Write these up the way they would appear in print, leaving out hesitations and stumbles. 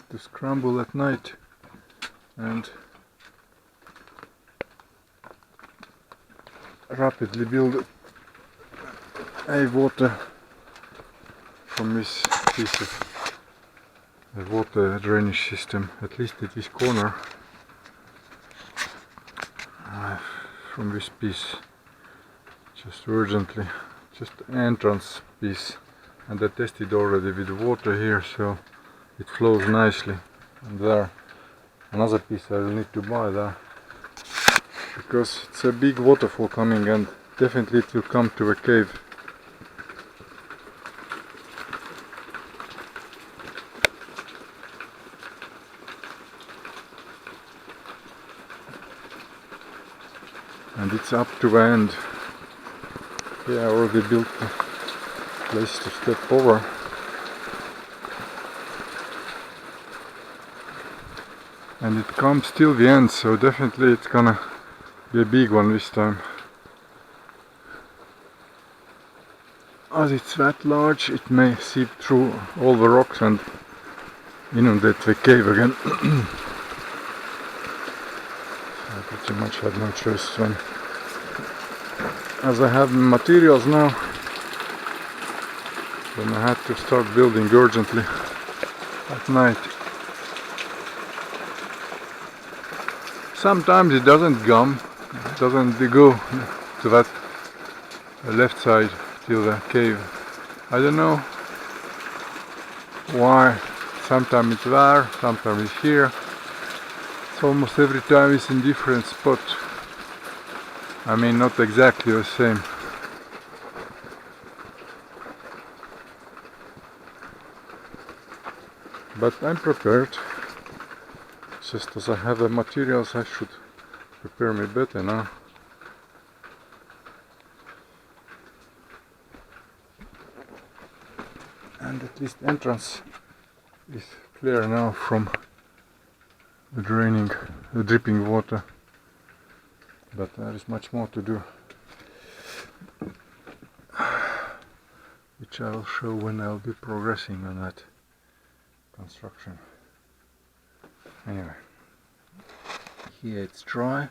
have to scramble at night and rapidly build a water from this piece of the water drainage system, at least at this corner, from this piece, just urgently, just an entrance piece, and I tested already with the water here, so it flows nicely. And there, another piece I will need to buy there, because it's a big waterfall coming, and definitely it will come to a cave. And it's up to the end. Here I already built a place to step over. And it comes till the end, so definitely it's gonna be a big one this time. As it's that large, it may seep through all the rocks and inundate the cave again. I pretty much had no choice then. As I have materials now, then I had to start building urgently at night. Sometimes it doesn't come, it doesn't go to that left side till the cave. I don't know why. Sometimes it's there, sometimes it's here. It's almost every time it's in different spot. I mean, not exactly the same. But I'm prepared. Just as I have the materials, I should prepare me better now. And at least entrance is clear now from the dripping water. But there is much more to do, which I will show when I'll be progressing on that construction. Anyway, here it's dry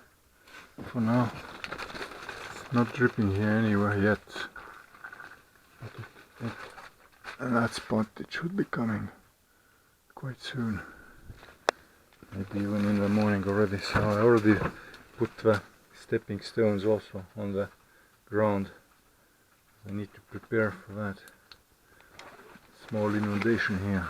for now. It's not dripping here anywhere yet, but at that spot it should be coming quite soon, maybe even in the morning already. So I already put the stepping stones also on the ground. I need to prepare for that small inundation here.